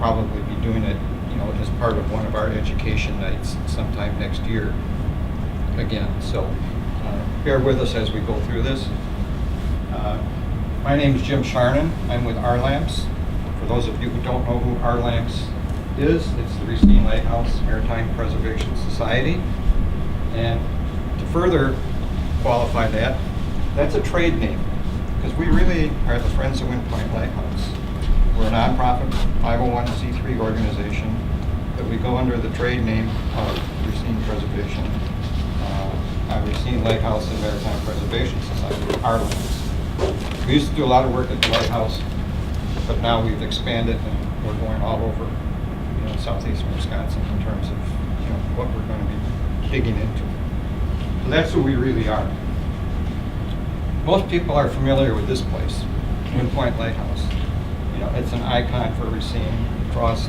probably be doing it, as part of one of our education nights sometime next year again. So bear with us as we go through this. My name is Jim Charnon. I'm with RLAMPS. For those of you who don't know who RLAMPS is, it's the Racine Lighthouse Maritime Preservation Society. And to further qualify that, that's a trade name, because we really are the Friends of Wind Point Lighthouse. We're a nonprofit 501c3 organization that we go under the trade name of Racine Preservation, Racine Lighthouse and Maritime Preservation Society, RLAMPS. We used to do a lot of work at the lighthouse, but now we've expanded and we're going all over, southeastern Wisconsin in terms of, what we're going to be digging into. So that's who we really are. Most people are familiar with this place, Wind Point Lighthouse. It's an icon for Racine. It draws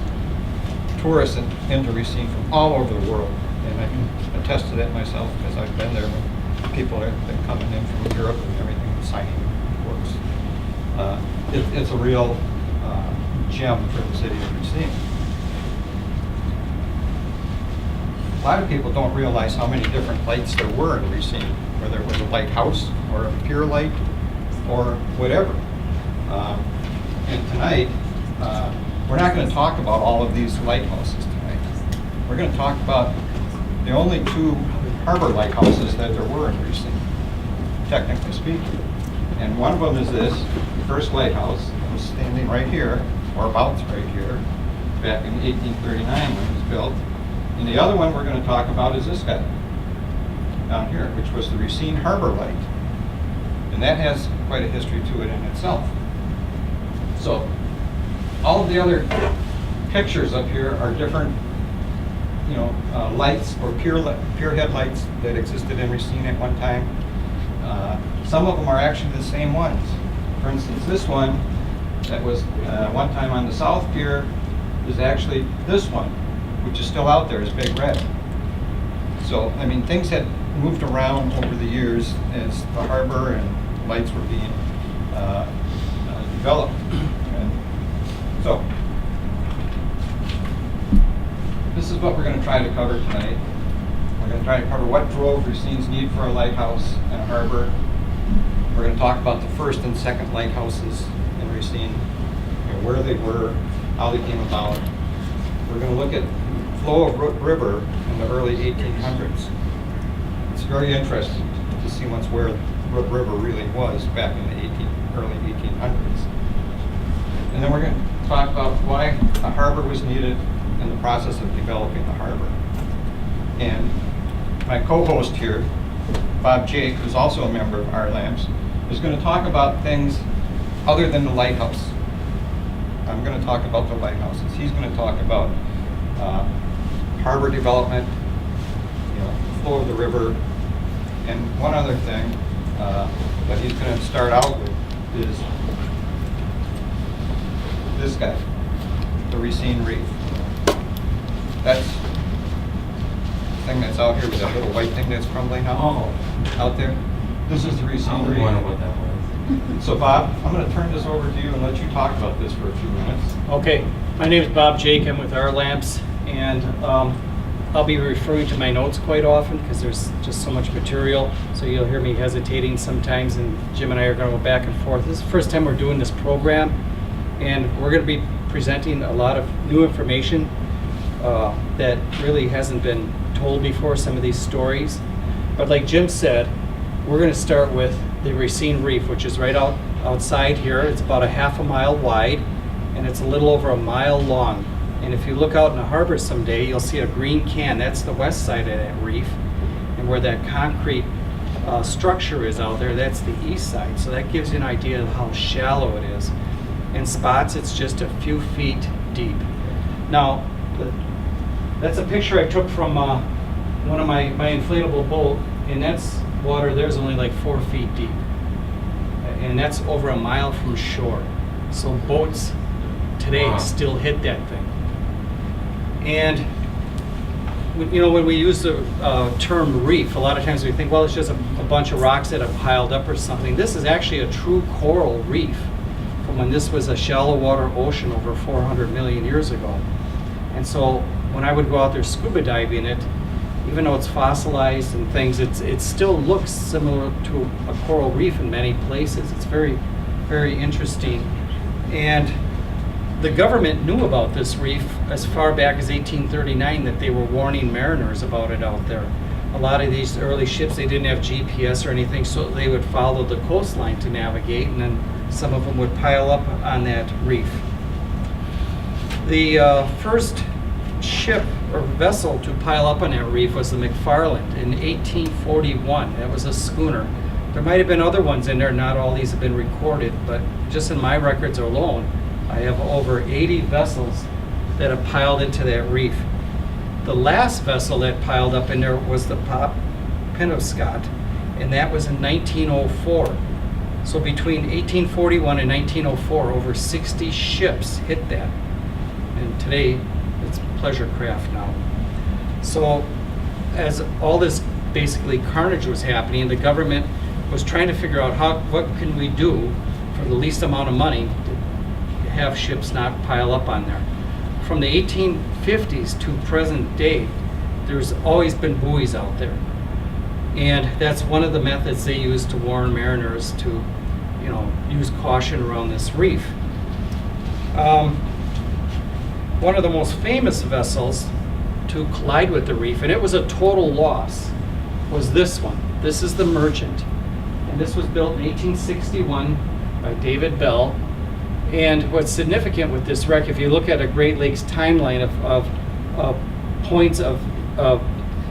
tourists into Racine from all over the world, and I can attest to that myself because I've been there when people have been coming in from Europe and everything, signing works. It's a real gem for the city of Racine. A lot of people don't realize how many different lights there were in Racine, whether it was a lighthouse or a pier light or whatever. And tonight, we're not going to talk about all of these lighthouses tonight. We're going to talk about the only two harbor lighthouses that there were in Racine, technically speaking. And one of them is this, the first lighthouse, that was standing right here, or about right here, back in 1839 when it was built. And the other one we're going to talk about is this guy, down here, which was the Racine Harbor Light. And that has quite a history to it in itself. So, all of the other pictures up here are different, lights or pier headlights that existed in Racine at one time. Some of them are actually the same ones. For instance, this one that was one time on the South Pier is actually this one, which is still out there, is Big Red. So, things had moved around over the years as the harbor and lights were being developed. And so, this is what we're going to try to cover tonight. We're going to try to cover what drove Racine's need for a lighthouse and a harbor. We're going to talk about the first and second lighthouses in Racine, where they were, how they came about. We're going to look at flow of Root River in the early 1800s. It's very interesting to see where Root River really was back in the early 1800s. And then we're going to talk about why a harbor was needed in the process of developing the harbor. And my co-host here, Bob Jaeck, who's also a member of RLAMPS, is going to talk about things other than the lighthouse. I'm going to talk about the lighthouses. He's going to talk about harbor development, flow of the river, and one other thing that he's going to start out with is this guy, the Racine Reef. That's the thing that's out here with that little white thing that's crumbling out there. This is the Racine Reef. I wonder what that was. So Bob, I'm going to turn this over to you and let you talk about this for a few minutes. Okay, my name is Bob Jaeck. I'm with RLAMPS, and I'll be referring to my notes quite often because there's just so much material. So you'll hear me hesitating sometimes, and Jim and I are going to go back and forth. This is the first time we're doing this program, and we're going to be presenting a lot of new information that really hasn't been told before, some of these stories. But like Jim said, we're going to start with the Racine Reef, which is right outside here. It's about a half a mile wide, and it's a little over a mile long. And if you look out in the harbor someday, you'll see a green can. That's the west side of that reef. And where that concrete structure is out there, that's the east side. So that gives you an idea of how shallow it is. In spots, it's just a few feet deep. Now, that's a picture I took from one of my inflatable boat, and that's water there's only like 4 feet deep. And that's over a mile from shore. So boats today still hit that thing. And when we use the term reef, a lot of times we think, well, it's just a bunch of rocks that have piled up or something. This is actually a true coral reef. from when this was a shallow water ocean over 400 million years ago. And so when I would go out there scuba diving it, even though it's fossilized and things, it still looks similar to a coral reef in many places. It's very, very interesting. And the government knew about this reef as far back as 1839, that they were warning mariners about it out there. A lot of these early ships, they didn't have GPS or anything, so they would follow the coastline to navigate, and then some of them would pile up on that reef. The first ship or vessel to pile up on that reef was the McFarland in 1841. That was a schooner. There might have been other ones in there, not all these have been recorded, but just in my records alone, I have over 80 vessels that have piled into that reef. The last vessel that piled up in there was the Penobscot, and that was in 1904. So between 1841 and 1904, over 60 ships hit that. And today, it's pleasure craft now. So as all this basically carnage was happening, the government was trying to figure out what can we do for the least amount of money to have ships not pile up on there. From the 1850s to present day, there's always been buoys out there. And that's one of the methods they use to warn mariners to, use caution around this reef. One of the most famous vessels to collide with the reef, and it was a total loss, was this one. This is the Merchant. And this was built in 1861 by David Bell. And what's significant with this wreck, if you look at a Great Lakes timeline of points of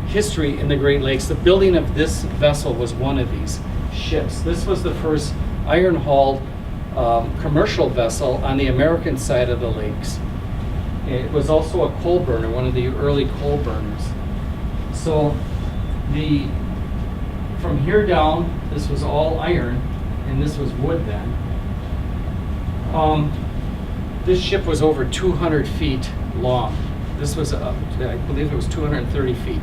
history in the Great Lakes, the building of this vessel was one of these ships. This was the first iron-hauled commercial vessel on the American side of the lakes. It was also a coal burner, one of the early coal burners. So from here down, this was all iron, and this was wood then. This ship was over 200 feet long. This was, I believe it was 230 feet.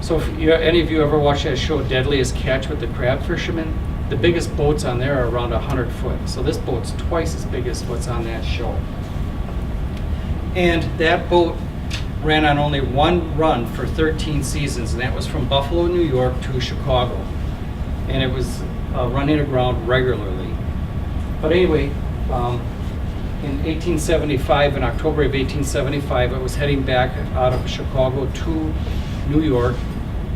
So if any of you ever watched that show, Deadliest Catch with the crab fishermen, the biggest boats on there are around 100 foot. So this boat's twice as big as what's on that show. And that boat ran on only one run for 13 seasons, and that was from Buffalo, New York to Chicago. And it was running aground regularly. But anyway, in 1875, in October of 1875, it was heading back out of Chicago to New York,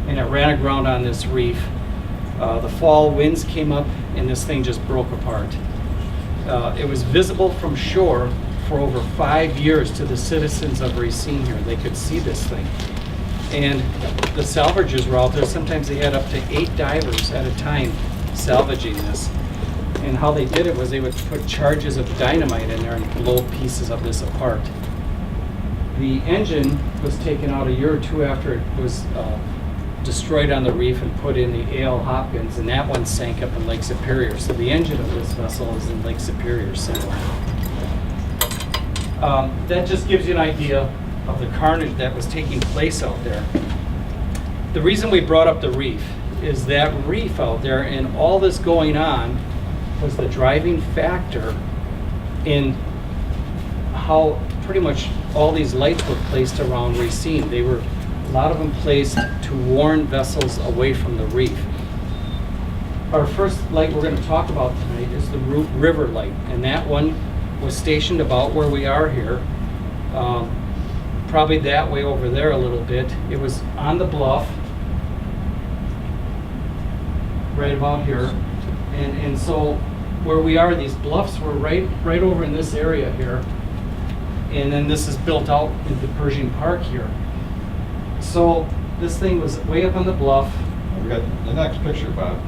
and it ran aground on this reef. The fall winds came up, and this thing just broke apart. It was visible from shore for over 5 years to the citizens of Racine here. They could see this thing. And the salvagers were out there. Sometimes they had up to 8 divers at a time salvaging this. And how they did it was they would put charges of dynamite in there and blow pieces of this apart. The engine was taken out a year or two after it was destroyed on the reef and put in the A.L. Hopkins, and that one sank up in Lake Superior. So the engine of this vessel is in Lake Superior somewhere. That just gives you an idea of the carnage that was taking place out there. The reason we brought up the reef is that reef out there and all this going on was the driving factor in how pretty much all these lights were placed around Racine. They were, a lot of them placed to warn vessels away from the reef. Our first light we're going to talk about tonight is the river light, and that one was stationed about where we are here, probably that way over there a little bit. It was on the bluff, right about here, and so where we are, these bluffs were right over in this area here, and then this is built out into Pershing Park here. So this thing was way up on the bluff. We got the next picture, Bob.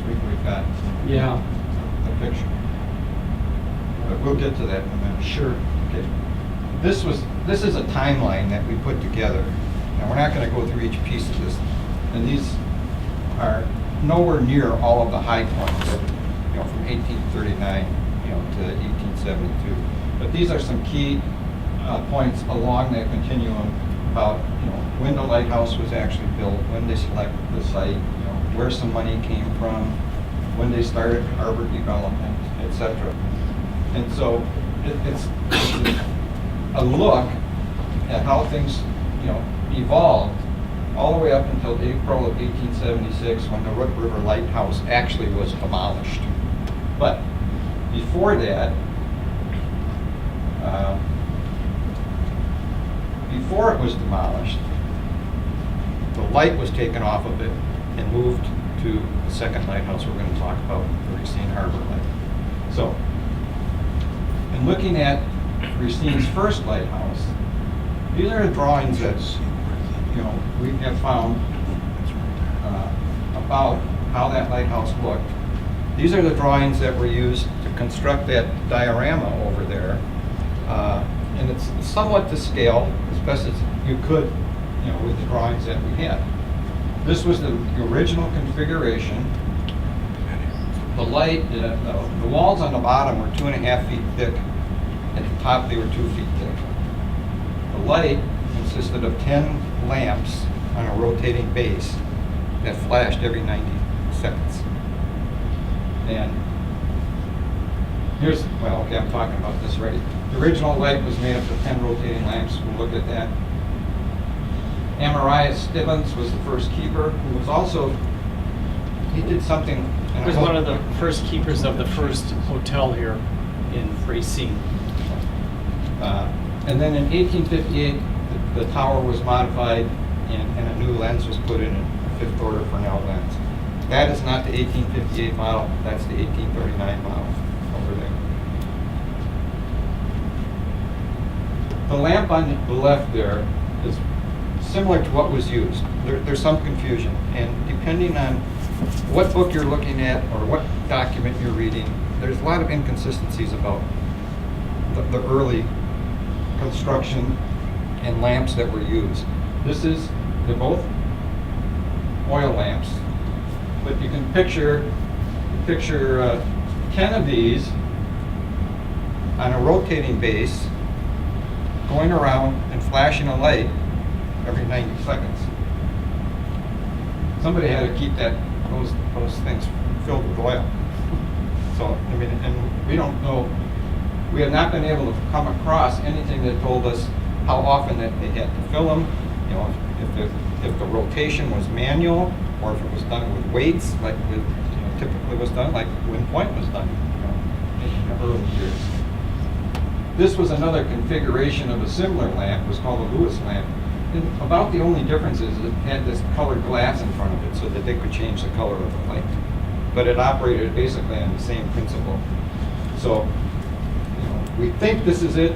We've got the picture. But we'll get to that in a minute. Sure. Okay. This is a timeline that we put together. Now we're not going to go through each piece of this, and these are nowhere near all of the high points, from 1839, to 1872. But these are some key points along that continuum about, when the lighthouse was actually built, when they selected the site, where some money came from, when they started harbor development, etc. And so it's a look at how things, evolved all the way up until April of 1876 when the Root River Lighthouse actually was demolished. But before that, before it was demolished, the light was taken off of it and moved to the second lighthouse we're going to talk about, the Racine Harbor Light. So, in looking at Racine's first lighthouse, these are the drawings that we have found about how that lighthouse looked. These are the drawings that were used to construct that diorama over there. And it's somewhat to scale, as best as you could, with the drawings that we had. This was the original configuration. The light, the walls on the bottom were 2.5 feet thick. At the top, they were 2 feet thick. The light consisted of 10 lamps on a rotating base that flashed every 90 seconds. And here's, okay, I'm talking about this already. The original light was made up of 10 rotating lamps. We'll look at that. Amariah Stibbons was the first keeper, who was also, he did something. He was one of the first keepers of the first hotel here in Racine. And then in 1858, the tower was modified and a new lens was put in, a fifth order Fresnel lens. That is not the 1858 model, that's the 1839 model over there. The lamp on the left there is similar to what was used. There's some confusion, and depending on what book you're looking at or what document you're reading, there's a lot of inconsistencies about the early construction and lamps that were used. They're both oil lamps, but you can picture 10 of these on a rotating base going around and flashing a light every 90 seconds. Somebody had to keep those things filled with oil. So, and we don't know, we have not been able to come across anything that told us how often that they had to fill them, if the rotation was manual, or if it was done with weights, like typically was done, like Wind Point was done, in the early years. This was another configuration of a similar lamp. It was called a Lewis lamp. And about the only difference is it had this colored glass in front of it so that they could change the color of the light. But it operated basically on the same principle. So, we think this is it.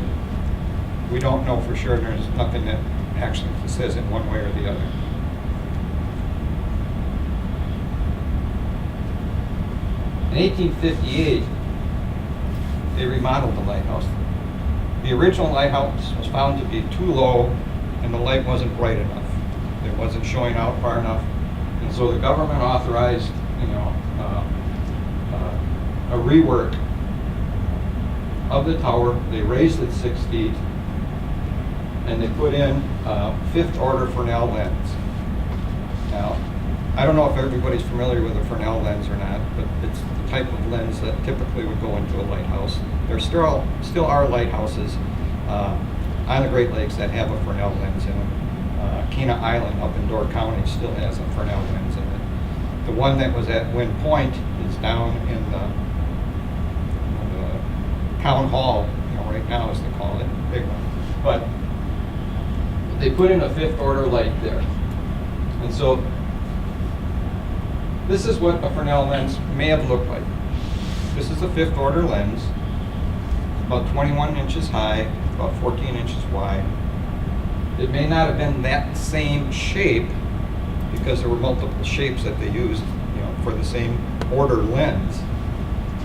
We don't know for sure. There's nothing that actually says it one way or the other. In 1858, they remodeled the lighthouse. The original lighthouse was found to be too low and the light wasn't bright enough. It wasn't showing out far enough. And so the government authorized, a rework of the tower. They raised it 6 feet and they put in fifth order Fresnel lens. Now, I don't know if everybody's familiar with a Fresnel lens or not, but it's the type of lens that typically would go into a lighthouse. There still are lighthouses on the Great Lakes that have a Fresnel lens in them. Kena Island up in Door County still has a Fresnel lens in it. The one that was at Wind Point is down in the town hall, right now as they call it, big one. But they put in a fifth order light there. And so this is what a Fresnel lens may have looked like. This is a fifth order lens, about 21 inches high, about 14 inches wide. It may not have been that same shape because there were multiple shapes that they used, for the same order lens.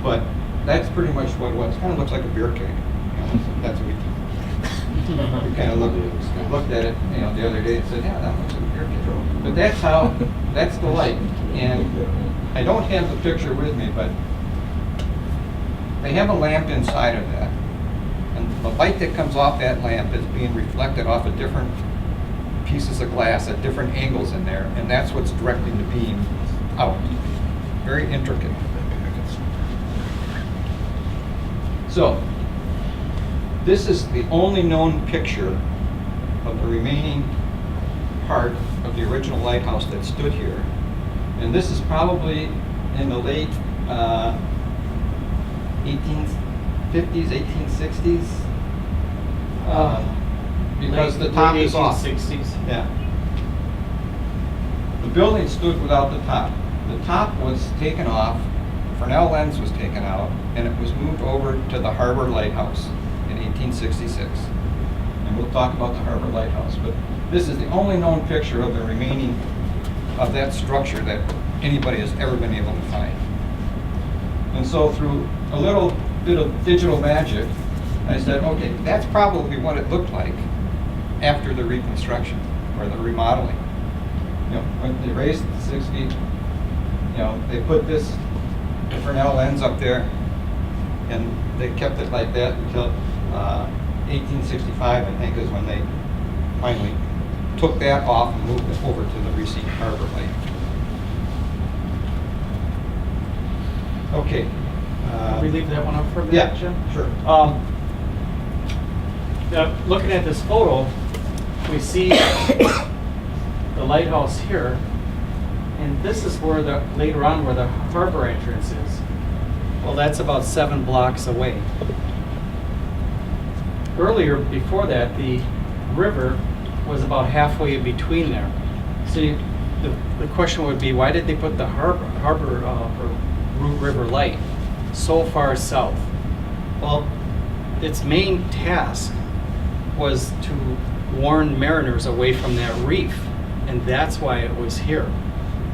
But that's pretty much what it was. It kind of looks like a beer keg. That's what we kind of looked at it, the other day and said, yeah, that looks like a beer keg. But that's the light. And I don't have the picture with me, but they have a lamp inside of that. And the light that comes off that lamp is being reflected off of different pieces of glass at different angles in there, and that's what's directing the beam out. Very intricate. So, this is the only known picture of the remaining part of the original lighthouse that stood here. And this is probably in the late 1850s, 1860s. Because the top is off. 1860s. Yeah. The building stood without the top. The top was taken off, Fresnel lens was taken out, and it was moved over to the Herbert Lighthouse in 1866. And we'll talk about the Herbert Lighthouse, but this is the only known picture of the remaining of that structure that anybody has ever been able to find. And so through a little bit of digital magic, I said, okay, that's probably what it looked like after the reconstruction or the remodeling. You know, when they raised it to 6 feet, you know, they put this Fresnel lens up there, and they kept it like that until 1865, I think, is when they finally took that off and moved it over to the Racine Harbor Light. Okay. Can we leave that one up for a minute, Yeah, Jim? sure. Looking at this photo, we see the lighthouse here, and this is where later on where the harbor entrance is. Well, that's about 7 blocks away. Earlier, before that, the river was about halfway in between there. See, the question would be, why did they put the harbor or Root River Light so far south? Well, its main task was to warn mariners away from that reef, and that's why it was here.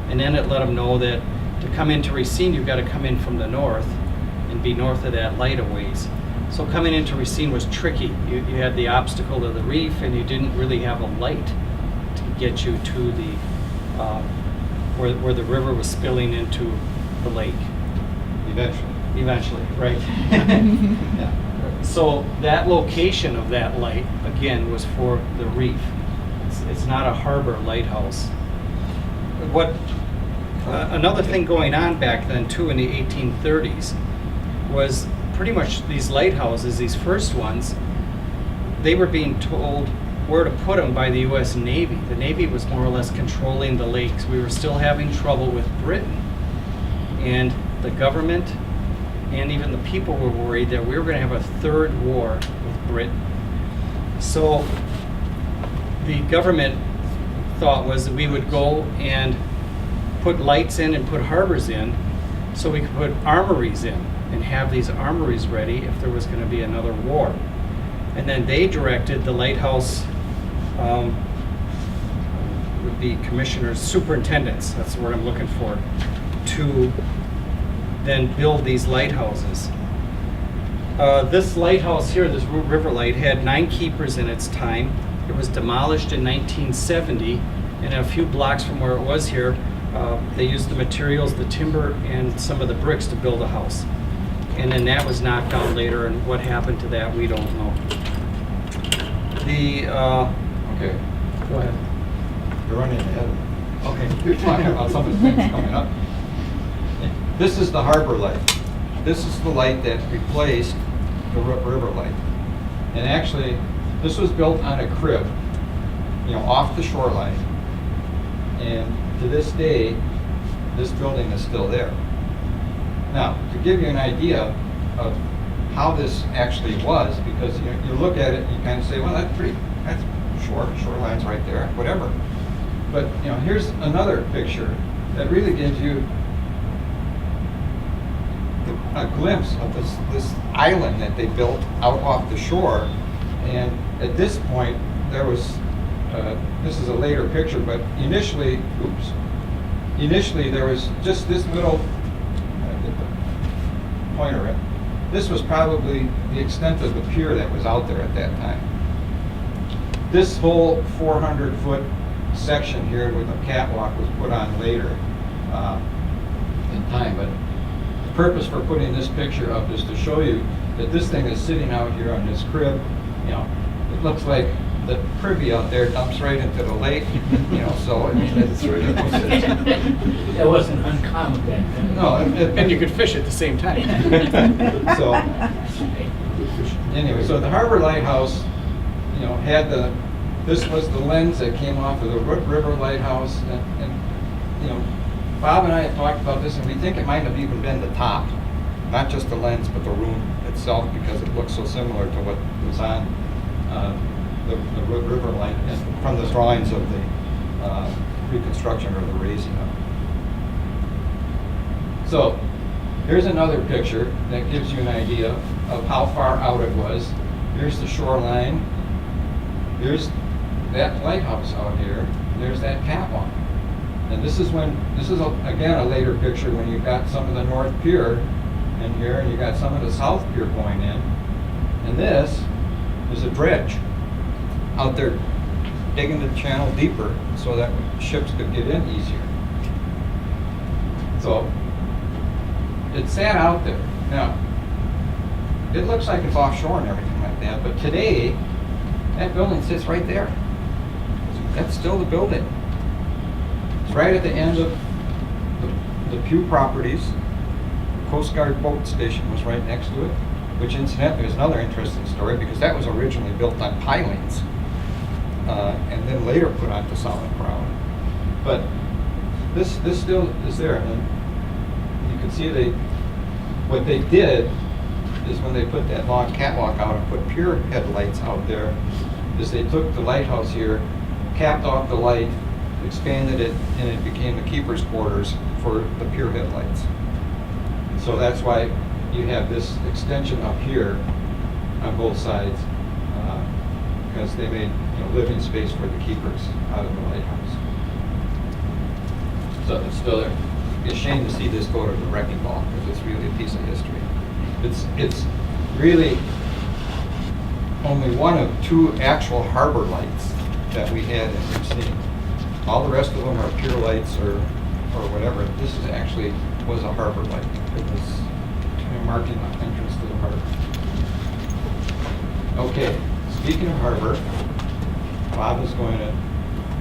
And then it let them know that to come into Racine, you've got to come in from the north and be north of that light a ways. So coming into Racine was tricky. You had the obstacle of the reef, and you didn't really have a light to get you to the where the river was spilling into the lake. Eventually, right. Yeah. So that location of that light, again, was for the reef. It's not a harbor lighthouse. Another thing going on back then, too, in the 1830s, was pretty much these lighthouses, these first ones, they were being told where to put them by the U.S. Navy. The Navy was more or less controlling the lakes. We were still having trouble with Britain. And the government and even the people were worried that we were going to have a third war with Britain. So the government thought was that we would go and put lights in and put harbors in so we could put armories in and have these armories ready if there was going to be another war. And then they directed the lighthouse would be commissioners, superintendents, that's the word I'm looking for, to then build these lighthouses. This lighthouse here, this Root River Light, had 9 keepers in its time. It was demolished in 1970, and a few blocks from where it was here, they used the materials, the timber, and some of the bricks to build a house. And then that was knocked down later, and what happened to that, we don't know. Okay. Go ahead. You're running ahead. Okay. You're talking about some of the things coming up. This is the harbor light. This is the light that replaced the river light. And actually, this was built on a crib, you know, off the shoreline. And to this day, this building is still there. Now, to give you an idea of how this actually was, because you look at it and you kind of say, well, that's shoreline's right there, whatever. But you know, here's another picture that really gives you a glimpse of this island that they built out off the shore. And at this point, there was, this is a later picture, but initially there was just this little, pointer in. This was probably the extent of the pier that was out there at that time. This whole 400-foot section here with a catwalk was put on later in time, but the purpose for putting this picture up is to show you that this thing is sitting out here on this crib. You know, it looks like the privy out there dumps right into the lake, you know, so, I mean, it's right. That wasn't uncommon back then. No, And you could fish at the same time. So, anyway, so the Herbert Lighthouse, you know, had this was the lens that came off of the River Lighthouse, and, you know, Bob and I have talked about this, and we think it might have even been the top, not just the lens, but the room itself, because it looks so similar to what was on the river light, and from the drawings of the reconstruction or the raising of it. So, here's another picture that gives you an idea of how far out it was. Here's the shoreline. Here's that lighthouse out here. There's that catwalk. And this is again a later picture when you've got some of the North Pier in here, and you got some of the South Pier going in. And this is a dredge out there digging the channel deeper so that ships could get in easier. So it sat out there. Now, it looks like it's offshore and everything like that, but today, that building sits right there. That's still the building. It's right at the end of the Pew properties. The Coast Guard boat station was right next to it, which incidentally is another interesting story because that was originally built on pilings and then later put onto solid ground. But this still is there. And you can see what they did is when they put that long catwalk out and put pier headlights out there, is they took the lighthouse here, capped off the light, expanded it, and it became the keeper's quarters for the pier headlights. So that's why you have this extension up here on both sides, because they made living space for the keepers out of the lighthouse. So it's still there. It'd be a shame to see this go to the wrecking ball because it's really a piece of history. It's really only one of two actual harbor lights that we had in Racine. All the rest of them are pier lights or whatever. This is actually was a harbor light. It was marking the entrance to the harbor. Okay, speaking of harbor, Bob is going to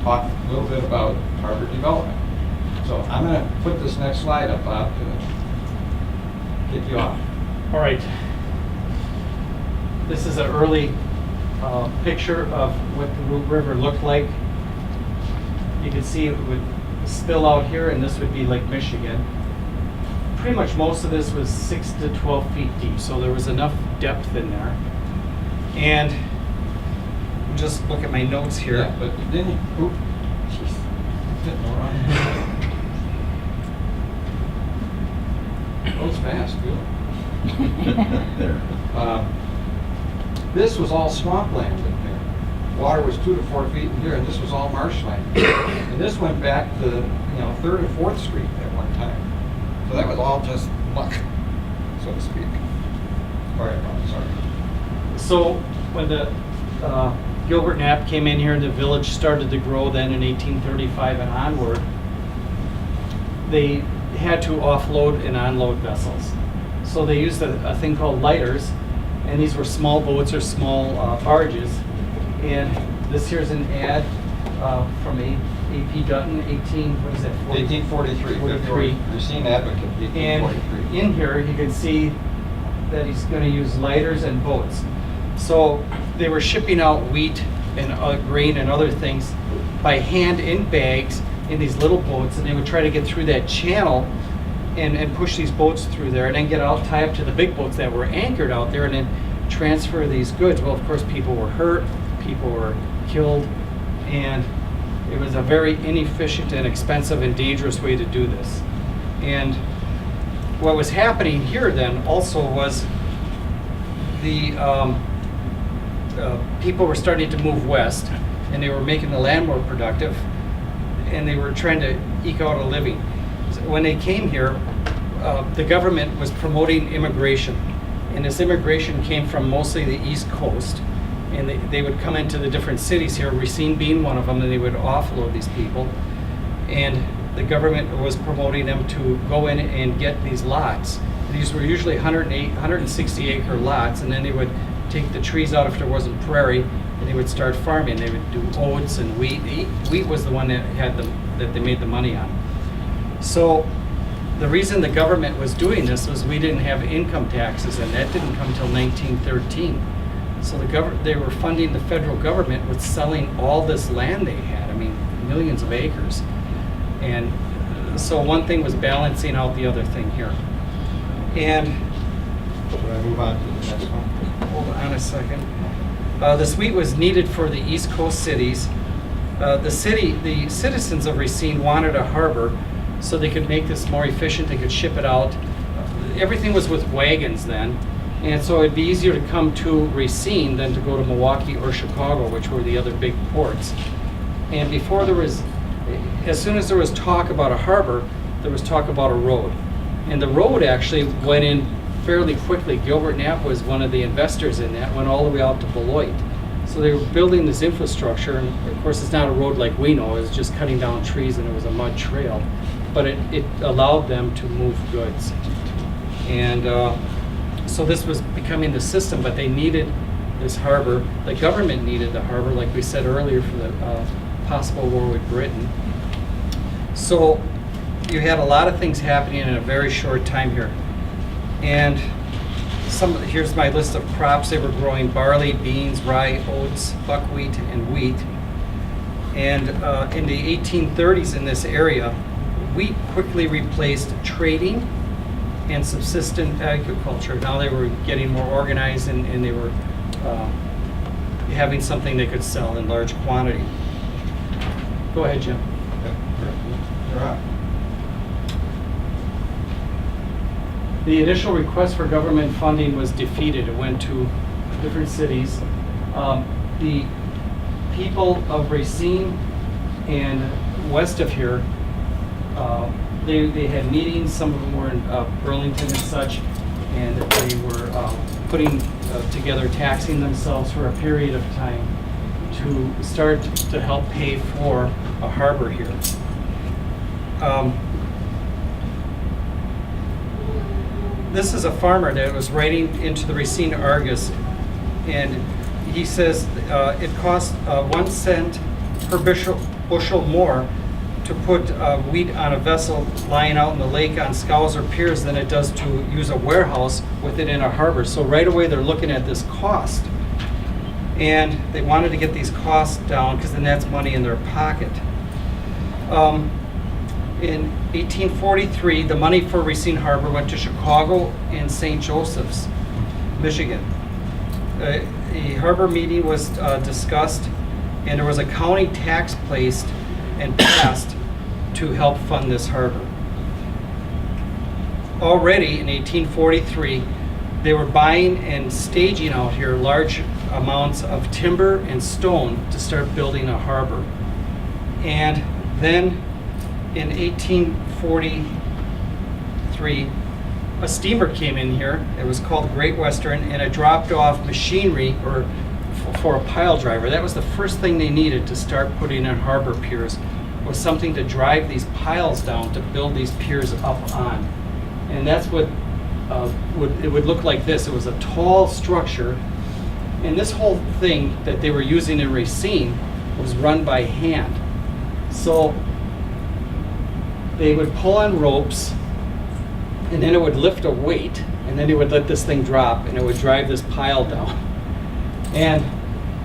talk a little bit about harbor development. So I'm going to put this next slide up, Bob, to kick you off. All right. This is an early picture of what the river looked like. You can see it would spill out here, and this would be Lake Michigan. Pretty much most of this was 6 to 12 feet deep, so there was enough depth in there. And just look at my notes here. Yeah, but then you, oop, jeez, hitting the wrong. Goes fast, too. This was all swampland in here. Water was 2 to 4 feet in here, and this was all marshland. And this went back to 3rd and 4th Street at one time. So that was all just muck, so to speak. All right, Bob, sorry. So when the Gilbert Knapp came in here and the village started to grow then in 1835 and onward, they had to offload and unload vessels. So they used a thing called lighters, and these were small boats or small barges. And this here's an ad from A.P. Dutton, 1843. 43. Racine Advocate, 1843. And in here, you can see that he's going to use lighters and boats. So they were shipping out wheat and grain and other things by hand in bags in these little boats, and they would try to get through that channel and push these boats through there and then get out, tie up to the big boats that were anchored out there and then transfer these goods. Well, of course, people were hurt, people were killed, and it was a very inefficient and expensive and dangerous way to do this. And what was happening here then also was the people were starting to move west, and they were making the land more productive, and they were trying to eke out a living. When they came here, the government was promoting immigration, and this immigration came from mostly the East Coast, and they would come into the different cities here, Racine being one of them, and they would offload these people, and the government was promoting them to go in and get these lots. These were usually 160 acre lots, and then they would take the trees out if there wasn't prairie, and they would start farming. They would do oats and wheat. Wheat was the one that they made the money on. So the reason the government was doing this was we didn't have income taxes, and that didn't come until 1913. So they were funding the federal government with selling all this land they had. I mean, millions of acres. And so one thing was balancing out the other thing here. And Should I move on to the next one? hold on a second. This wheat was needed for the East Coast cities. The citizens of Racine wanted a harbor so they could make this more efficient. They could ship it out. Everything was with wagons then, and so it'd be easier to come to Racine than to go to Milwaukee or Chicago, which were the other big ports. And before there was, as soon as there was talk about a harbor, there was talk about a road. And the road actually went in fairly quickly. Gilbert Knapp was one of the investors in that, went all the way out to Beloit. So they were building this infrastructure, and of course it's not a road like we know, it was just cutting down trees and it was a mud trail. But it allowed them to move goods. And so this was becoming the system, but they needed this harbor. The government needed the harbor, like we said earlier, for the possible war with Britain. So you had a lot of things happening in a very short time here. And here's my list of crops. They were growing barley, beans, rye, oats, buckwheat, and wheat. And in the 1830s in this area, wheat quickly replaced trading and subsistence agriculture. Now they were getting more organized, and they were having something they could sell in large quantity. Go ahead, Jim. You're up. The initial request for government funding was defeated. It went to different cities. The people of Racine and west of here, they had meetings. Some of them were in Burlington and such, and they were putting together, taxing themselves for a period of time to start to help pay for a harbor here. This is a farmer that was writing into the Racine Argus, and he says it costs 1 cent per bushel more to put wheat on a vessel lying out in the lake on scows or piers than it does to use a warehouse with it in a harbor. So right away they're looking at this cost, and they wanted to get these costs down because then that's money in their pocket. In 1843, the money for Racine Harbor went to Chicago and St. Joseph's, Michigan. A harbor meeting was discussed, and there was a county tax placed and passed to help fund this harbor. Already in 1843, they were buying and staging out here large amounts of timber and stone to start building a harbor. And then in 1843, a steamer came in here. It was called Great Western, and it dropped off machinery for a pile driver. That was the first thing they needed to start putting in harbor piers, was something to drive these piles down to build these piers up on. And that's what it would look like this. It was a tall structure, and this whole thing that they were using in Racine was run by hand. So they would pull on ropes, and then it would lift a weight, and then they would let this thing drop, and it would drive this pile down. And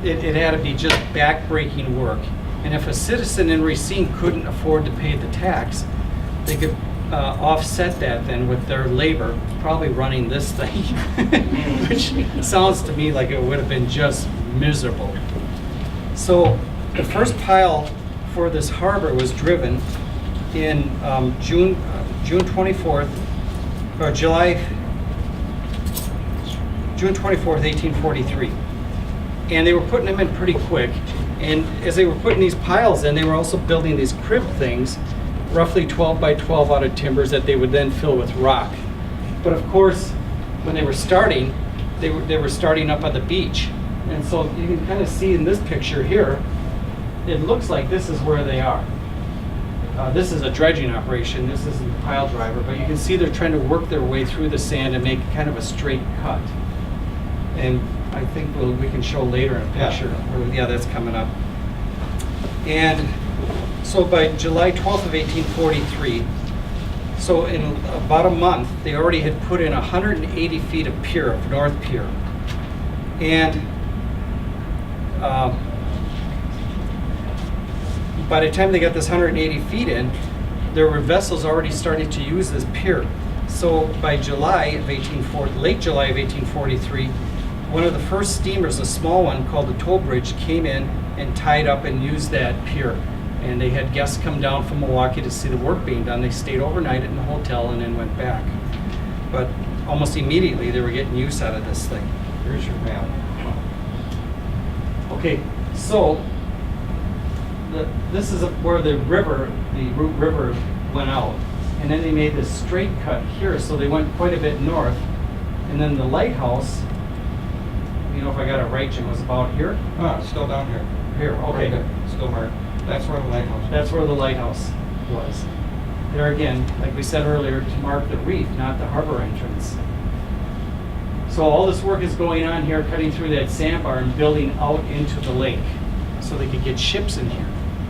it had to be just back-breaking work. And if a citizen in Racine couldn't afford to pay the tax, they could offset that then with their labor, probably running this thing, which sounds to me like it would have been just miserable. So the first pile for this harbor was driven in June 24th, or June 24th, 1843. And they were putting them in pretty quick. And as they were putting these piles in, they were also building these crib things, roughly 12 by 12 out of timbers that they would then fill with rock. But of course, when they were starting, they were starting up on the beach. And so you can kind of see in this picture here, it looks like this is where they are. This is a dredging operation. This isn't a pile driver, but you can see they're trying to work their way through the sand and make kind of a straight cut. And I think we can show later in a Yeah. picture. Yeah, that's coming up. And so by July 12th of 1843, so in about a month, they already had put in 180 feet of pier, of North Pier. And by the time they got this 180 feet in, there were vessels already starting to use this pier. So by July of late July of 1843, one of the first steamers, a small one called the Toll Bridge, came in and tied up and used that pier. And they had guests come down from Milwaukee to see the work being done. They stayed overnight in the hotel and then went back. But almost immediately they were getting use out of this thing. Here's your map. Okay, so this is where the Root River went out. And then they made this straight cut here, so they went quite a bit north. And then the lighthouse, you know if I got it right, Jim, was about here? It's still down here. Here, okay. Right there. Still marked. That's where the lighthouse is. That's where the lighthouse was. There again, like we said earlier, to mark the reef, not the harbor entrance. So all this work is going on here, cutting through that sandbar and building out into the lake so they could get ships in here.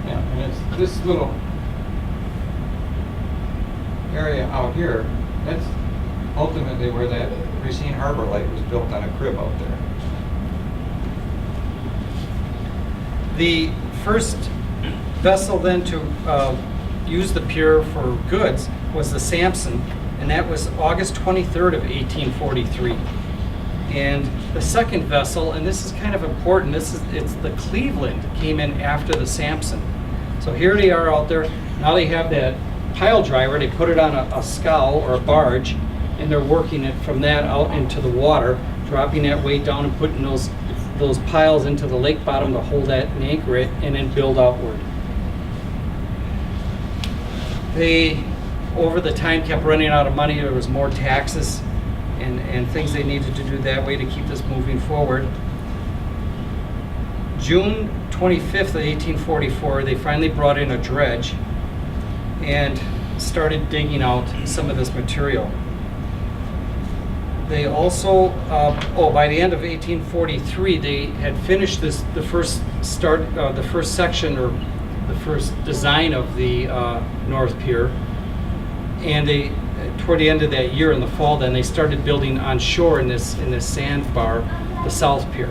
Yeah, and it's this little area out here, that's ultimately where that Racine Harbor Light was built on a crib out there. The first vessel then to use the pier for goods was the Samson, and that was August 23rd of 1843. And the second vessel, and this is kind of important, it's the Cleveland came in after the Samson. So here they are out there. Now they have that pile driver. They put it on a scow or a barge, and they're working it from that out into the water, dropping that weight down and putting those piles into the lake bottom to hold that and anchor it, and then build outward. They, over the time, kept running out of money. There was more taxes and things they needed to do that way to keep this moving forward. June 25th of 1844, they finally brought in a dredge and started digging out some of this material. They also, by the end of 1843, they had finished the first section or the first design of the North Pier, and they, toward the end of that year in the fall, then they started building on shore in this sandbar, the South Pier.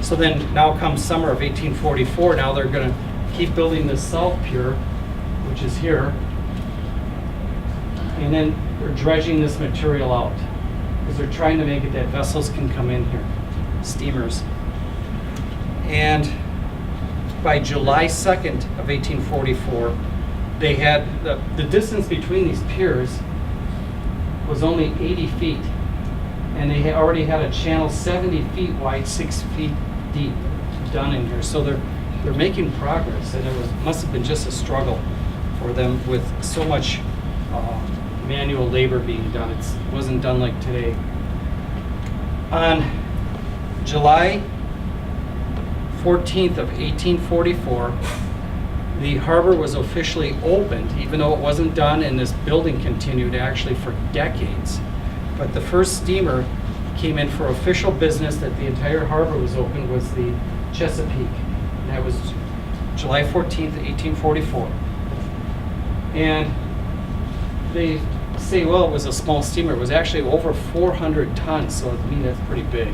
So then now comes summer of 1844. Now they're going to keep building this South Pier, which is here, and then they're dredging this material out because they're trying to make it that vessels can come in here, steamers. And by July 2nd of 1844, they had the distance between these piers was only 80 feet, and they already had a channel 70 feet wide, 6 feet deep done in here. So they're making progress, and it must have been just a struggle for them with so much manual labor being done. It wasn't done like today. On July 14th of 1844, the harbor was officially opened, even though it wasn't done, and this building continued actually for decades. But the first steamer came in for official business that the entire harbor was open was the Chesapeake. And that was July 14th, 1844. And they say, well, it was a small steamer. It was actually over 400 tons, so I mean, that's pretty big.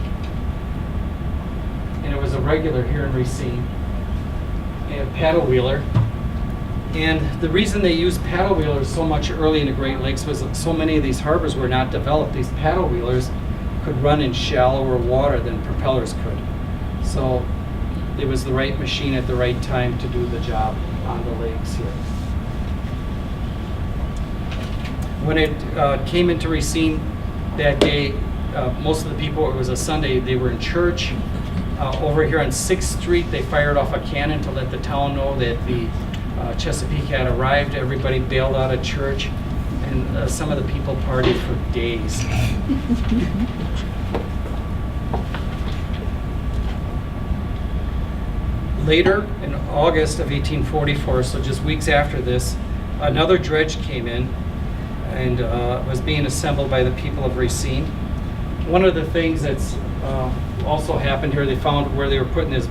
And it was a regular here in Racine, and a paddle wheeler. And the reason they used paddle wheelers so much early in the Great Lakes was that so many of these harbors were not developed. These paddle wheelers could run in shallower water than propellers could. So it was the right machine at the right time to do the job on the lakes here. When it came into Racine that day, most of the people, it was a Sunday, they were in church. Over here on 6th Street, they fired off a cannon to let the town know that the Chesapeake had arrived. Everybody bailed out of church, and some of the people partied for days. Later, in August of 1844, so just weeks after this, another dredge came in and was being assembled by the people of Racine. One of the things that's also happened here, they found where they were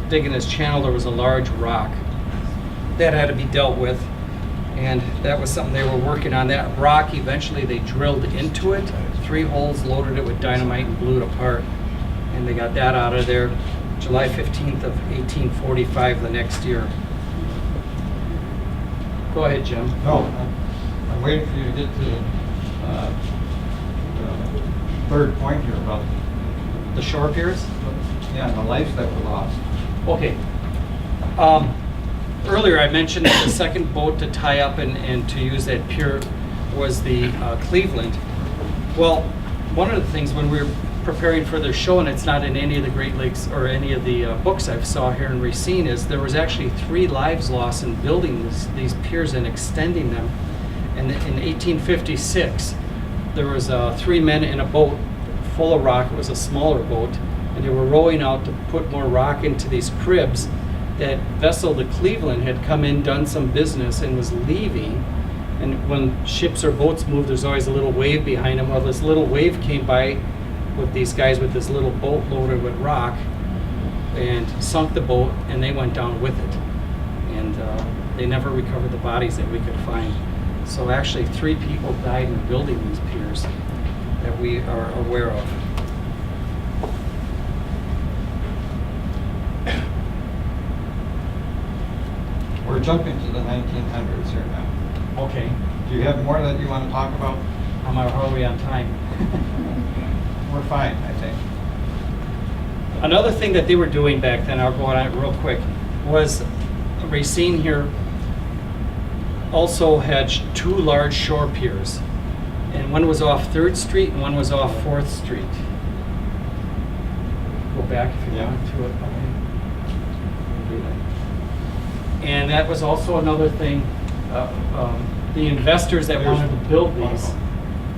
digging this channel, there was a large rock. That had to be dealt with, and that was something they were working on. That rock, eventually they drilled into it, 3 holes, loaded it with dynamite and blew it apart. And they got that out of there July 15th of 1845, the next year. Go ahead, Jim. No, I'm waiting for you to get to the third point here about, The shore piers? yeah, the lives that were lost. Okay. Earlier I mentioned that the second boat to tie up and to use that pier was the Cleveland. Well, one of the things when we were preparing for the show, and it's not in any of the Great Lakes or any of the books I've saw here in Racine, is there was actually 3 lives lost in building these piers and extending them. And in 1856, there was 3 men in a boat full of rock. It was a smaller boat, and they were rowing out to put more rock into these cribs. That vessel, the Cleveland, had come in, done some business, and was leaving. And when ships or boats move, there's always a little wave behind them. Well, this little wave came by with these guys with this little boat loaded with rock and sunk the boat, and they went down with it. And they never recovered the bodies that we could find. So actually 3 people died in building these piers that we are aware of. We're jumping to the 1900s here now. Okay. Do you have more that you want to talk about? How are we on time? We're fine, I think. Another thing that they were doing back then, I'll go on it real quick, was Racine here also had 2 large shore piers. And one was off 3rd Street and one was off 4th Street. Go back if you Yeah. want to it. And that was also another thing. The investors that wanted to build these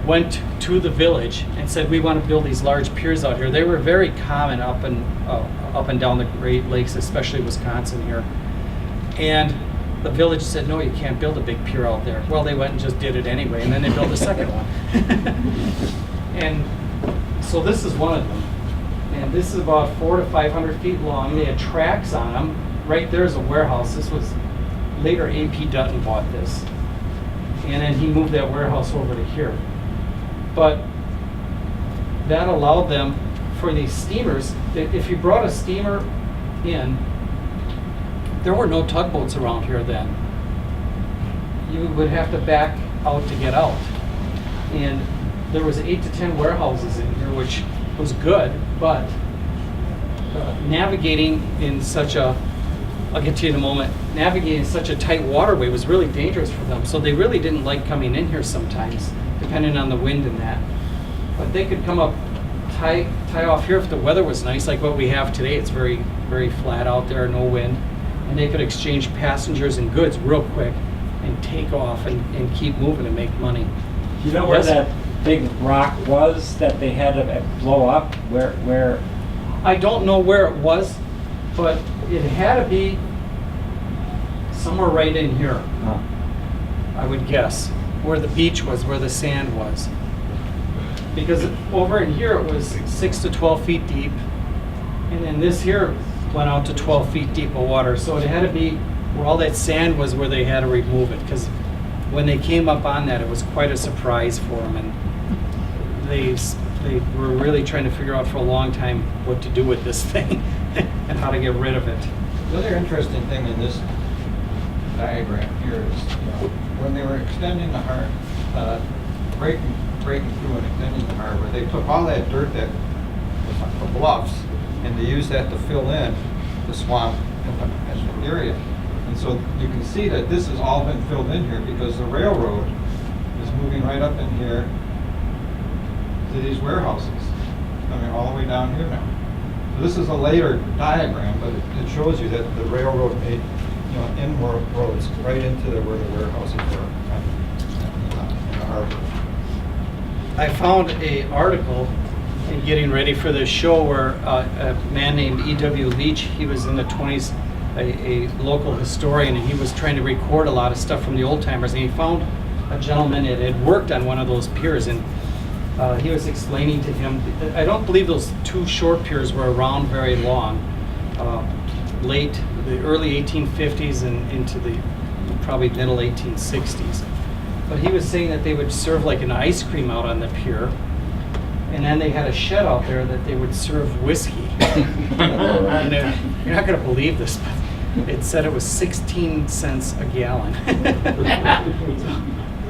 went to the village and said, we want to build these large piers out here. They were very common up and down the Great Lakes, especially Wisconsin here. And the village said, no, you can't build a big pier out there. Well, they went and just did it anyway, and then they built a second one. And so this is one of them. And this is about 400 to 500 feet long. They had tracks on them. Right there is a warehouse. This was later A.P. Dutton bought this. And then he moved that warehouse over to here. But that allowed them, for these steamers, if you brought a steamer in, there were no tugboats around here then. You would have to back out to get out. And there was 8 to 10 warehouses in here, which was good, but navigating in such a, I'll get to you in a moment, navigating such a tight waterway was really dangerous for them. So they really didn't like coming in here sometimes, depending on the wind and that. But they could come up, tie off here if the weather was nice, like what we have today. It's very, very flat out there, no wind. And they could exchange passengers and goods real quick and take off and keep moving and make money. Do you know where Yes? that big rock was that they had to blow up? Where? I don't know where it was, but it had to be somewhere right in here, Oh. I would guess, where the beach was, where the sand was. Because over in here it was 6 to 12 feet deep, and then this here went out to 12 feet deep of water. So it had to be where all that sand was, where they had to remove it. Because when they came up on that, it was quite a surprise for them, and they were really trying to figure out for a long time what to do with this thing and how to get rid of it. The other interesting thing in this diagram here is, when they were extending the harbor, breaking through and extending the harbor, they took all that dirt that was on the bluffs, and they used that to fill in the swamp in the area. And so you can see that this has all been filled in here because the railroad is moving right up in here to these warehouses, coming all the way down here now. So this is a later diagram, but it shows you that the railroad made, inroads right into where the warehouses were in the harbor. I found an article in getting ready for this show where a man named E.W. Leach, he was in the 20s, a local historian, and he was trying to record a lot of stuff from the old timers, and he found a gentleman that had worked on one of those piers, and he was explaining to him, I don't believe those two shore piers were around very long. The early 1850s and into the probably middle 1860s. But he was saying that they would serve like an ice cream out on the pier, and then they had a shed out there that they would serve whiskey. And you're not going to believe this, but it said it was 16 cents a gallon.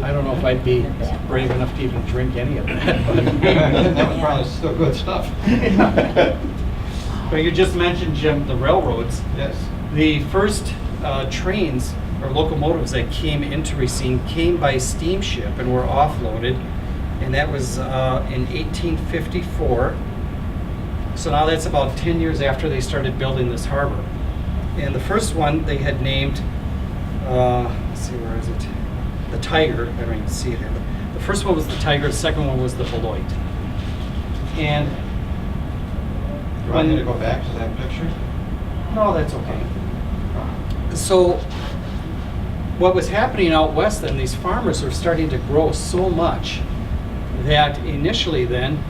I don't know if I'd be brave enough to even drink any of that. But That was probably still good stuff. But you just mentioned, Jim, the railroads. Yes. The first trains or locomotives that came into Racine came by steamship and were offloaded, and that was in 1854. So now that's about 10 years after they started building this harbor. And the first one they had named, let's see, where is it? The Tiger. I don't even see it here. But the first one was the Tiger. The second one was the Beloit. And You want me to go back to that picture? no, that's okay. So what was happening out west then, these farmers were starting to grow so much that initially then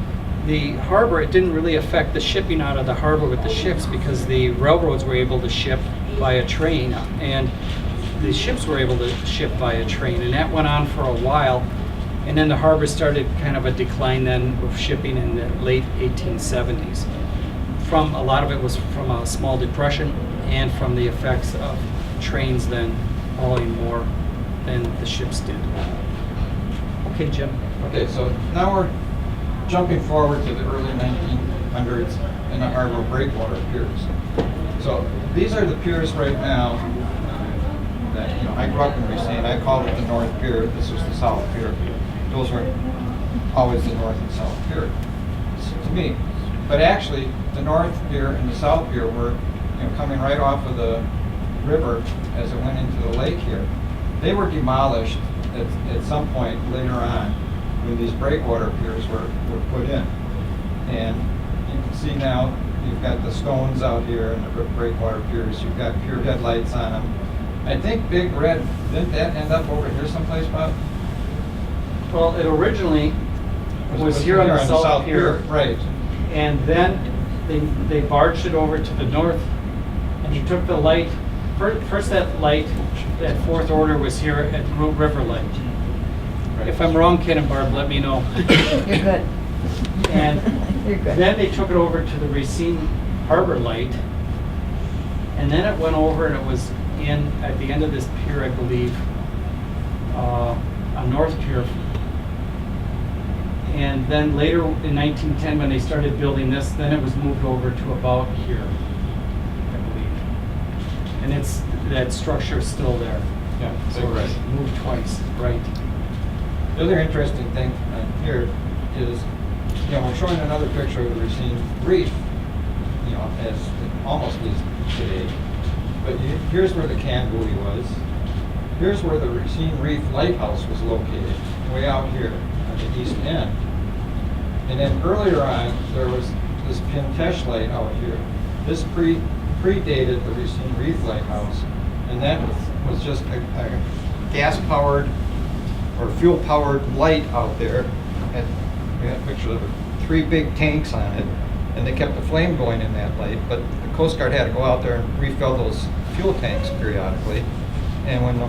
the harbor, it didn't really affect the shipping out of the harbor with the ships because the railroads were able to ship via train and the ships were able to ship via train, and that went on for a while. And then the harbor started kind of a decline then of shipping in the late 1870s. A lot of it was from a small depression and from the effects of trains then hauling more than the ships did. Okay, Jim. Okay, so now we're jumping forward to the early 1900s in the harbor breakwater piers. So these are the piers right now that, you know, I grew up in Racine. I called it the North Pier. This was the South Pier. Those were always the North and South Pier to me. But actually, the North Pier and the South Pier were, you know, coming right off of the river as it went into the lake here. They were demolished at some point later on when these breakwater piers were put in. And you can see now you've got the stones out here and the breakwater piers. You've got pier headlights on them. I think Big Red, didn't that end up over here someplace, Bob? Well, it originally was here on the South Pier. Right. And then they barged it over to the north, and he took the light. First that light, that fourth order was here at Groot River Light. Right. If I'm wrong, Ken and Barb, let me know. You're good. And You're good. then they took it over to the Racine Harbor Light, and then it went over and it was in, at the end of this pier, I believe, a North Pier. And then later in 1910, when they started building this, then it was moved over to about here, I believe. And that structure is still there. Yeah, So it's moved twice, right? The other interesting thing here is, you know, we're showing another picture of the Racine Reef, you know, as it almost is today. But here's where the can buoy was. Here's where the Racine Reef Lighthouse was located, way out here on the east end. And then earlier on, there was this Pintesh light out here. This predated the Racine Reef Lighthouse, and that was just a gas-powered or fuel-powered light out there. And we had pictures of 3 big tanks on it, and they kept the flame going in that light. But the Coast Guard had to go out there and refill those fuel tanks periodically. And when the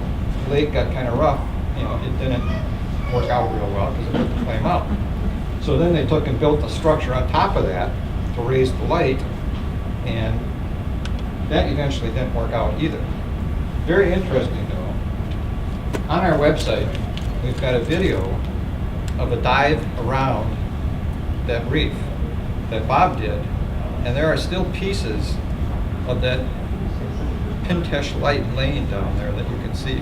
lake got kind of rough, you know, it didn't work out real well because it put the flame out. So then they took and built a structure on top of that to raise the light, and that eventually didn't work out either. Very interesting though. On our website, we've got a video of a dive around that reef that Bob did, and there are still pieces of that Pintesh light laying down there that you can see.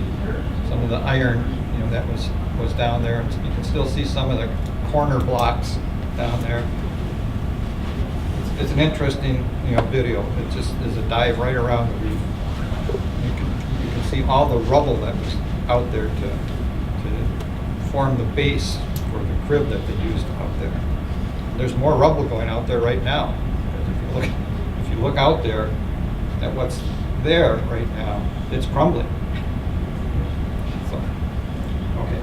Some of the iron, you know, that was down there. You can still see some of the corner blocks down there. It's an interesting, you know, video. It just is a dive right around the reef. You can see all the rubble that was out there to form the base for the crib that they used out there. There's more rubble going out there right now. If you look out there at what's there right now, it's crumbling. So, okay.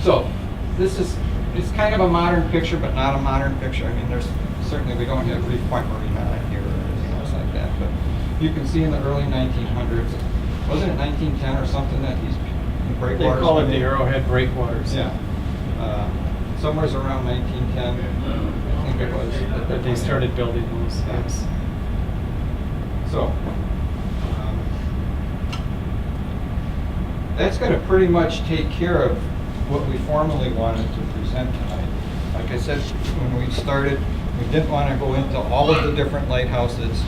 So, this is, it's kind of a modern picture, but not a modern picture. I mean, there's, certainly we don't have Reef Point Marina here or anything else like that, but you can see in the early 1900s, wasn't it 1910 or something that these breakwaters? They call it were the made? Arrowhead Breakwaters. Yeah. Somewhere's around 1910, I think it was. That they started building those. Yeah. Yes. So, that's going to pretty much take care of what we formally wanted to present tonight. Like I said, when we started, we didn't want to go into all of the different lighthouses.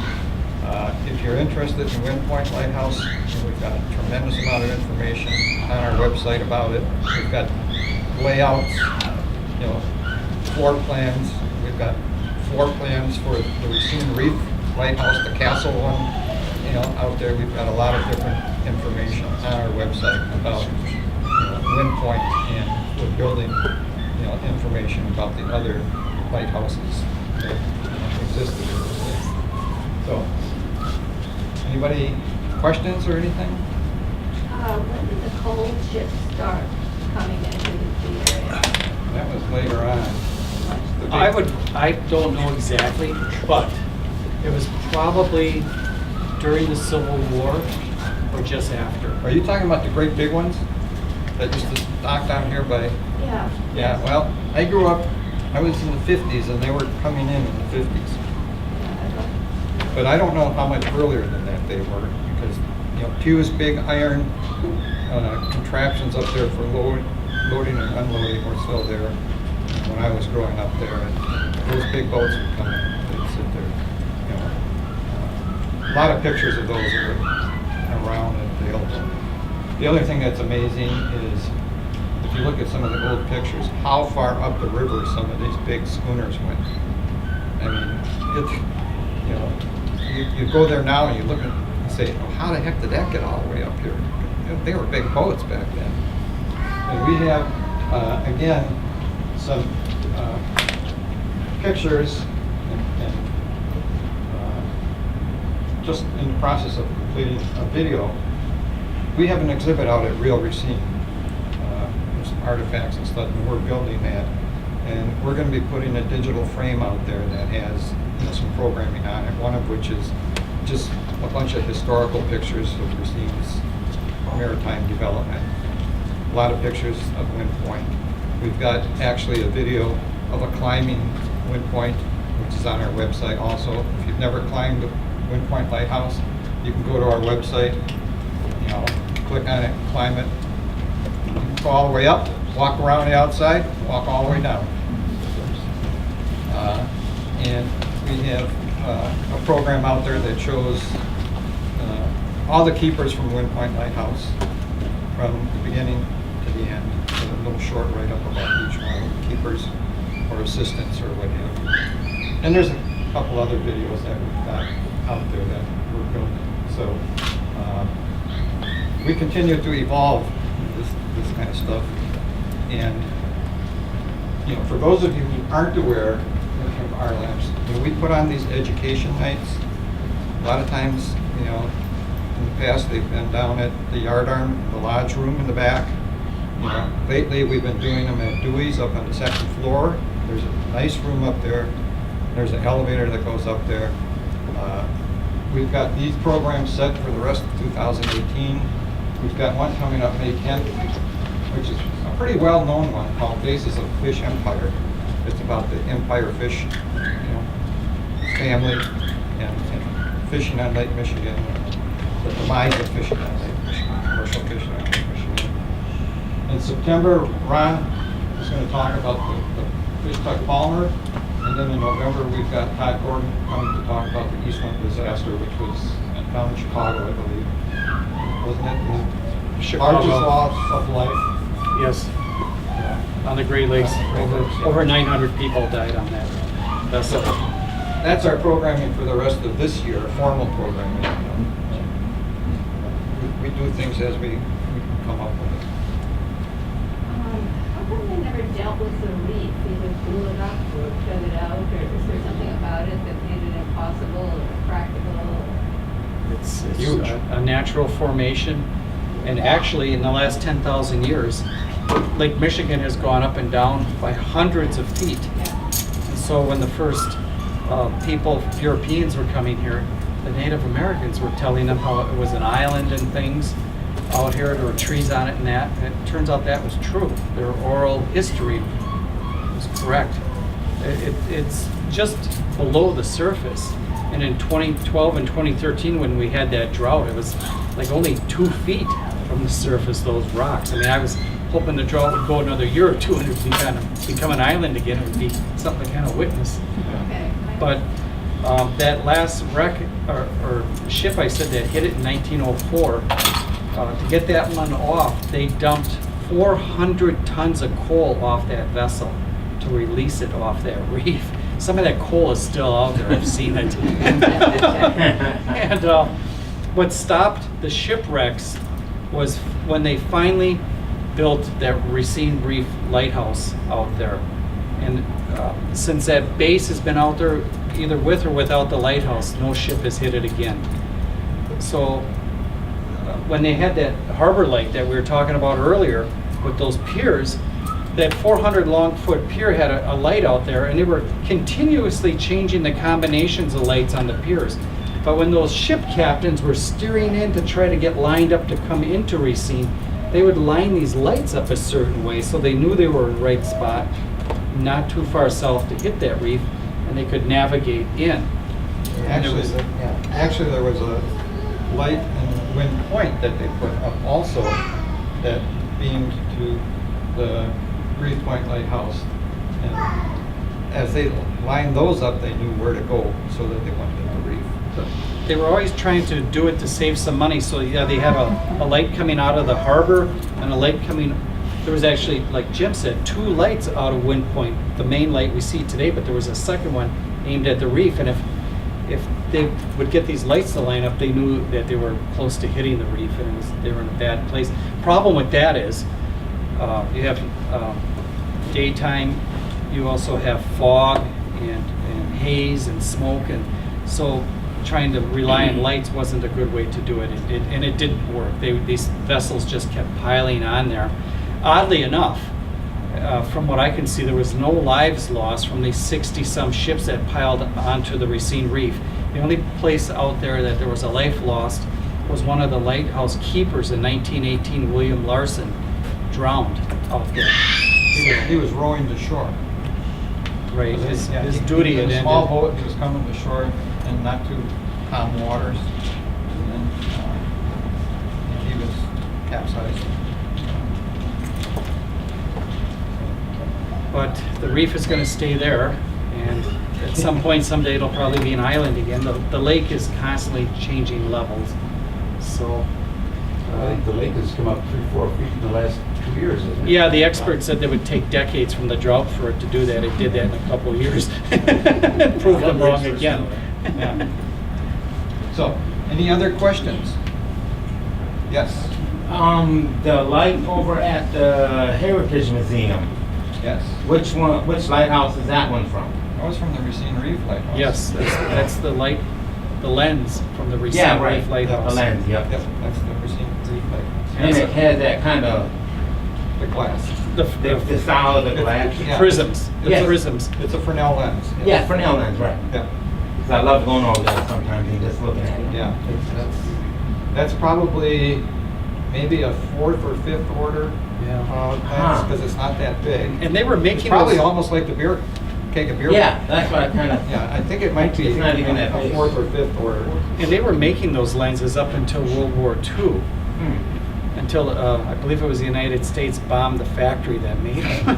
If you're interested in Wind Point Lighthouse, we've got a tremendous amount of information on our website about it. We've got layouts, floor plans. We've got floor plans for the Racine Reef Lighthouse, the castle one, out there. We've got a lot of different information on our website about Wind Point, and we're building, information about the other lighthouses that existed in the city. So, anybody questions or anything? When did the cold ships start coming into the area? That was later on. I don't know exactly, but it was probably during the Civil War or just after. Are you talking about the great big ones that used to dock down here by? Yeah. Yeah, well, I grew up, I was in the 50s and they were coming in the 50s. But I don't know how much earlier than that they were, because, Pew's big iron contraptions up there for loading and unloading were still there when I was growing up there. And those big boats would come in, they'd sit there, a lot of pictures of those that were around and available. The other thing that's amazing is, if you look at some of the old pictures, how far up the river some of these big schooners went. I mean, you go there now and you look and say, how the heck did that get all the way up here? They were big boats back then. And we have, again, some pictures and just in the process of completing a video. We have an exhibit out at Real Racine. There's some artifacts and stuff, and we're building that. And we're going to be putting a digital frame out there that has some programming on it, one of which is just a bunch of historical pictures of Racine's maritime development. A lot of pictures of Wind Point. We've got actually a video of a climbing Wind Point, which is on our website also. If you've never climbed the Wind Point Lighthouse, you can go to our website, click on it, climb it, go all the way up, walk around the outside, walk all the way down. And we have a program out there that shows all the keepers from Wind Point Lighthouse from the beginning to the end. So a little short write-up about each one of the keepers or assistants or what have you. And there's a couple other videos that we've got out there that we're building. So we continue to evolve this kind of stuff. And for those of you who aren't aware of our labs, we put on these education nights. A lot of times, in the past they've been down at the yardarm, the lodge room in the back. Lately we've been doing them at Dewey's up on the second floor. There's a nice room up there. There's an elevator that goes up there. We've got these programs set for the rest of 2018. We've got one coming up May 10th, which is a pretty well-known one called Basis of Fish Empire. It's about the Empire Fish, family and fishing on Lake Michigan, the demise of fishing on Lake Michigan, commercial fishing on Lake Michigan. In September, Ron is going to talk about the Fish Tuck Palmer, and then in November we've got Todd Gordon coming to talk about the Eastland disaster, which was down in Chicago, I believe. Wasn't it the Chicago. largest loss of life? Yes, Yeah. on the Great Lakes. Over 900 people died on that vessel. That's our programming for the rest of this year, formal programming. We do things as we come up with it. How come they never dealt with the reef, either blew it up or shut it out, or is there something about it that made it impossible or practical? It's Huge. a natural formation, and actually in the last 10,000 years, Lake Michigan has gone up and down by hundreds of feet. And so when the first people, Europeans were coming here, the Native Americans were telling them how it was an island and things out here, there were trees on it and that, and it turns out that was true. Their oral history was correct. It's just below the surface. And in 2012 and 2013, when we had that drought, it was like only 2 feet from the surface, those rocks. I mean, I was hoping the drought would go another year or two and it would kind of become an island again. It would be something to kind of witness. Okay. But that last wreck or ship I said that hit it in 1904, to get that one off, they dumped 400 tons of coal off that vessel to release it off that reef. Some of that coal is still out there. I've seen it. And what stopped the shipwrecks was when they finally built that Racine Reef Lighthouse out there. And since that base has been out there, either with or without the lighthouse, no ship has hit it again. So when they had that harbor light that we were talking about earlier with those piers, that 400 long foot pier had a light out there, and they were continuously changing the combinations of lights on the piers. But when those ship captains were steering in to try to get lined up to come into Racine, they would line these lights up a certain way so they knew they were in the right spot, not too far south to hit that reef, and they could navigate in. Actually, actually, there was a light and wind point that they put up also that beamed to the Reef Point Lighthouse. And as they lined those up, they knew where to go so that they went to the reef. But they were always trying to do it to save some money. So yeah, they have a light coming out of the harbor and a light coming. There was actually, like Jim said, 2 lights out of Wind Point, the main light we see today, but there was a second one aimed at the reef. And if they would get these lights to line up, they knew that they were close to hitting the reef and they were in a bad place. Problem with that is you have daytime, you also have fog and haze and smoke, and so trying to rely on lights wasn't a good way to do it. And it didn't work. These vessels just kept piling on there. Oddly enough, from what I can see, there was no lives lost from these 60-some ships that piled onto the Racine Reef. The only place out there that there was a life lost was one of the lighthouse keepers in 1918, William Larson, drowned out there. He was rowing to shore. Right, his duty He had was in a ended. small boat, he was coming to shore in not too calm waters. And then he was capsized. But the reef is going to stay there, and at some point, someday, it'll probably be an island again. The lake is constantly changing levels, so. I think the lake has come up 3-4 feet in the last 2 years, hasn't it? Yeah, the experts said it would take decades from the drought for it to do that. It did that in a couple of years. Proved them wrong again. Yeah. So, any other questions? Yes, The light over at the Heritage Museum, yes. which lighthouse is that one from? That was from the Racine Reef Lighthouse. Yes, that's the light, the lens from the Racine Yeah, right. Reef Lighthouse. The lens, yep. Yep, that's the Racine Reef Lighthouse. And it has that kind of, The glass. the style of the glass. Yeah. Prisms. It's Yes. prisms. It's a Fresnel lens. Yeah, Fresnel lens, right. Yeah, 'Cause I love going over there sometimes and just looking at it. yeah. That's probably maybe a 4th or 5th order Yeah. lens, Huh. because it's not that big. And they were It's making probably those. almost like the beer, keg of beer. Yeah, that's what I kind of, Yeah, I think it might be It's not even that a big. 4th or 5th order. And they were making those lenses up until World War II. Until I believe it was the United States bombed the factory that made them.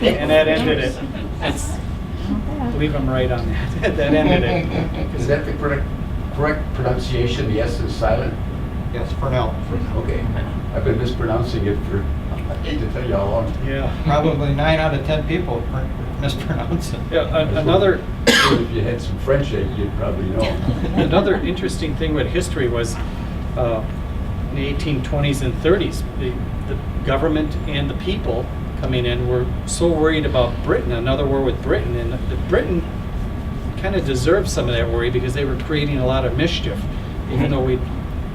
And that ended it. I believe I'm right on that. That ended it. Is that the correct pronunciation? The S is silent? Yes, Fresnel. Okay. I've been mispronouncing it for, I hate to tell you how long. Yeah. Probably 9 out of 10 people mispronounce it. Yeah, another If you had some French, you'd probably know. another interesting thing with history was in the 1820s and 30s, the government and the people coming in were so worried about Britain, another war with Britain, and Britain kind of deserved some of that worry because they were creating a lot of mischief. Even though we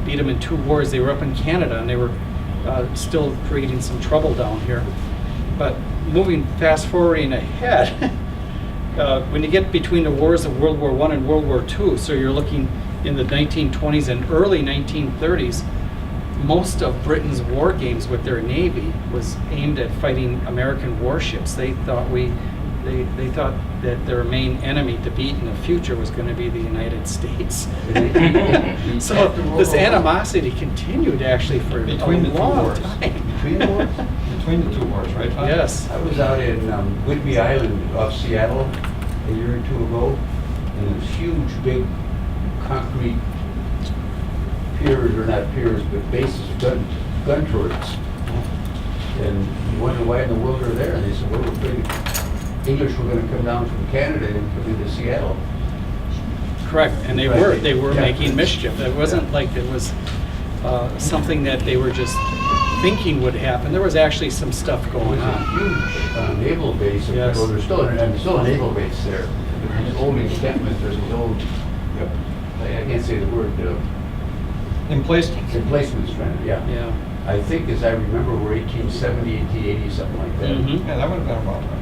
beat them in 2 wars, they were up in Canada and they were still creating some trouble down here. But fast forwarding ahead, when you get between the wars of World War I and World War II, so you're looking in the 1920s and early 1930s, most of Britain's war games with their navy was aimed at fighting American warships. They thought they thought that their main enemy to beat in the future was going to be the United States. So this animosity continued actually for Between the a two long wars. time. Between the wars? Between the two wars, right, Tom? Yes. I was out in Whidbey Island off Seattle a year or two ago, and there was huge, big concrete piers, or not piers, but bases of gun turrets. And you wonder why in the world are there? And they said, well, we're afraid English were going to come down from Canada and come into Seattle. Correct, and they Right. were Yeah. making mischief. It wasn't Yeah. like it was something that they were just thinking would happen. There was actually some stuff It going was a on. huge naval base. Yes. Well, there's still a naval base there. These old encampments, there's these old, I can't say the word, Emplacements. emplacements, yeah. Yeah. I think, as I remember, we're 1870, 1880, something like that. Mhm. Yeah, that would have been about right.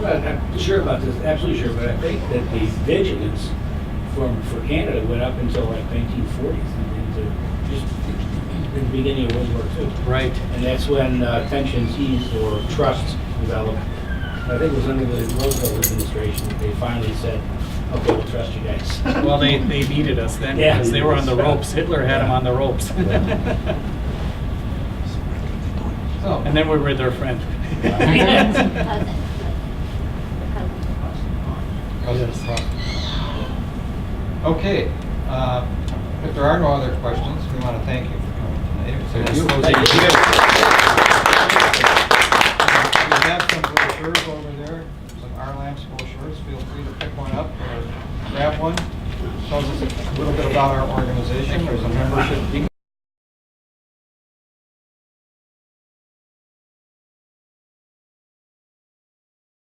Well, I'm not sure about this, absolutely sure, but I think that the vigilance for Canada went up until like 1940s, and into just in the beginning of World War II. Right. And that's when tensions eased or trusts developed. I think it was under the Roosevelt administration that they finally said, okay, we'll trust you guys. Well, they needed us then Yeah. because they were on the ropes. Hitler had them on the ropes. So, And then we were their friend. Cousins, the cousins. Yes. Okay, if there are no other questions, we want to thank you for coming tonight. So Thank you. closing Thank you. gift. We have some brochures over there, some Our Lamps brochures. Feel free to pick one up or grab one. Tells us a little bit about our organization. There's a membership.